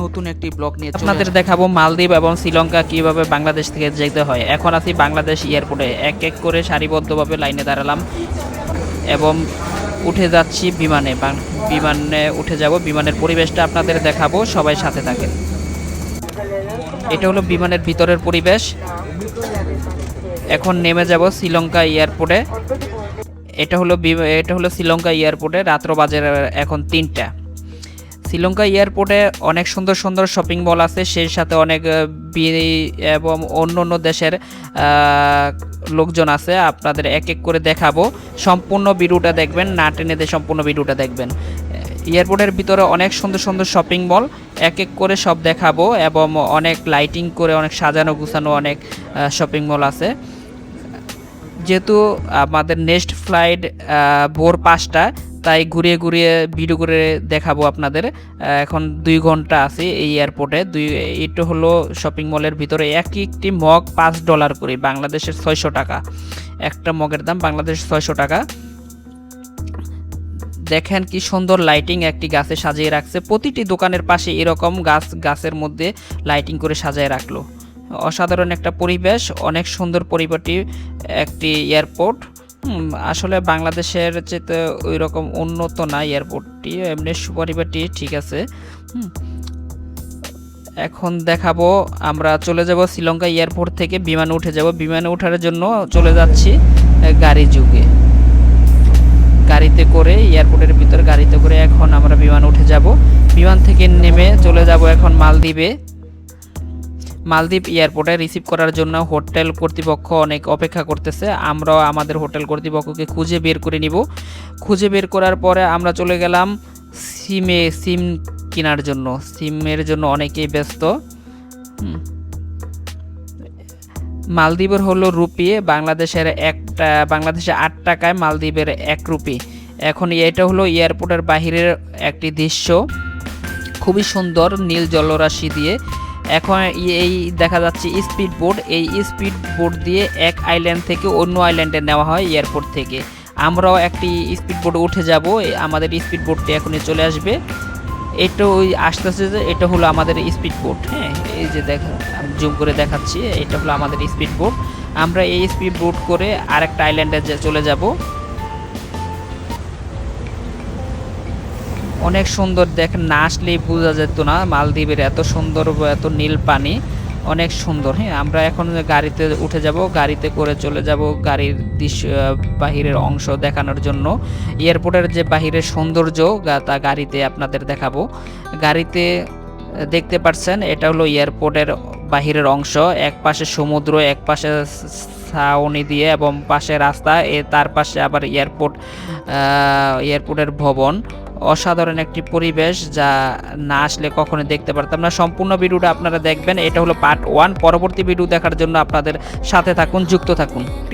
নতুন একটি ব্লগ নিয়ে আপনাদের দেখাবো মালদ্বীপ এবং শ্রীলঙ্কা কিভাবে বাংলাদেশ থেকে যেতে হয়। এখন আছি বাংলাদেশ এয়ারপোর্টে, এক এক করে সারিবদ্ধভাবে লাইনে দাঁড়ালাম এবং উঠে যাচ্ছি বিমানে। বিমানে উঠে যাব, বিমানের পরিবেশটা আপনাদের দেখাবো, সবাই সাথে থাকেন। এটা হলো বিমানের ভিতরের পরিবেশ। এখন নেমে যাব শ্রীলঙ্কা এয়ারপোর্টে। এটা হলো শ্রীলঙ্কা এয়ারপোর্টে। রাত্র বাজে এখন 3টা। শ্রীলঙ্কা এয়ারপোর্টে অনেক সুন্দর সুন্দর শপিং মল আছে, সেই সাথে অনেক এবং অন্য অন্য দেশের লোকজন আছে। আপনাদের এক এক করে দেখাবো, সম্পূর্ণ ভিডিওটা দেখবেন, না টেনে দিয়ে সম্পূর্ণ ভিডিওটা দেখবেন। এয়ারপোর্টের ভিতরে অনেক সুন্দর সুন্দর শপিং মল, এক এক করে সব দেখাবো এবং অনেক লাইটিং করে অনেক সাজানো গুছানো অনেক শপিং মল আছে। যেহেতু আমাদের নেক্সট ফ্লাইট ভোর 5টা, তাই ঘুরিয়ে ঘুরিয়ে ভিডিও করে দেখাবো আপনাদের। এখন 2 ঘন্টা আছি এই এয়ারপোর্টে। এটা হলো শপিং মলের ভিতরে। একটি মগ $5 করে, বাংলাদেশের 600 টাকা। একটা মগের দাম বাংলাদেশের 600 টাকা। দেখেন কি সুন্দর লাইটিং একটি গাছে সাজিয়ে রাখছে। প্রতিটি দোকানের পাশে এরকম গাছের মধ্যে লাইটিং করে সাজিয়ে রাখলো। অসাধারণ একটা পরিবেশ, অনেক সুন্দর পরিপাটি একটি এয়ারপোর্ট। আসলে বাংলাদেশের চেয়ে ওই রকম উন্নত না এয়ারপোর্টটি, এমনি সুপরিপাটি ঠিক আছে। এখন দেখাবো, আমরা চলে যাব শ্রীলঙ্কা এয়ারপোর্ট থেকে বিমানে উঠে যাব। বিমানে ওঠার জন্য চলে যাচ্ছি গাড়ি যুগে, গাড়িতে করে এয়ারপোর্টের ভিতর গাড়িতে করে এখন আমরা বিমানে উঠে যাব। বিমান থেকে নেমে চলে যাব এখন মালদ্বীপে। মালদ্বীপ এয়ারপোর্টে রিসিভ করার জন্য হোটেল কর্তৃপক্ষ অনেক অপেক্ষা করতেছে। আমরাও আমাদের হোটেল কর্তৃপক্ষকে খুঁজে বের করে নিব। খুঁজে বের করার পরে আমরা চলে গেলাম সিম কেনার জন্য। সিমের জন্য অনেকেই ব্যস্ত। মালদ্বীপের হলো রুপি, বাংলাদেশে 8 টাকায় মালদ্বীপের 1 রুপি। এখন এটা হলো এয়ারপোর্টের বাহিরের একটি দৃশ্য, খুবই সুন্দর নীল জলরাশি দিয়ে। এখন এই দেখা যাচ্ছে স্পিড বোট। এই স্পিড বোট দিয়ে এক আইল্যান্ড থেকে অন্য আইল্যান্ডে নেওয়া হয় এয়ারপোর্ট থেকে। আমরাও একটি স্পিড বোটে উঠে যাব। আমাদের স্পিড বোটটি এখনই চলে আসবে। এটা ওই আসতেছে যে এটা হলো আমাদের স্পিড বোট। হ্যাঁ, এই যে জুম করে দেখাচ্ছি, এটা হলো আমাদের স্পিড বোট। আমরা এই স্পিড বোট করে আরেকটা আইল্যান্ডে চলে যাব। অনেক সুন্দর, দেখেন না আসলেই বোঝা যেত না মালদ্বীপের এত সুন্দর, এত নীল পানি, অনেক সুন্দর। হ্যাঁ, আমরা এখন গাড়িতে উঠে যাব, গাড়িতে করে চলে যাব গাড়ির দৃশ্য বাহিরের অংশ দেখানোর জন্য। এয়ারপোর্টের যে বাহিরের সৌন্দর্য তা গাড়িতে আপনাদের দেখাবো। গাড়িতে দেখতে পাচ্ছেন এটা হলো এয়ারপোর্টের বাহিরের অংশ। এক পাশে সমুদ্র, এক পাশে ছাউনি দিয়ে এবং পাশে রাস্তা, তার পাশে আবার এয়ারপোর্টের ভবন। অসাধারণ একটি পরিবেশ, যা না আসলে কখনো দেখতে পারতাম না। সম্পূর্ণ ভিডিওটা আপনারা দেখবেন। এটা হলো পার্ট 1। পরবর্তী ভিডিও দেখার জন্য আপনাদের সাথে থাকুন, যুক্ত থাকুন।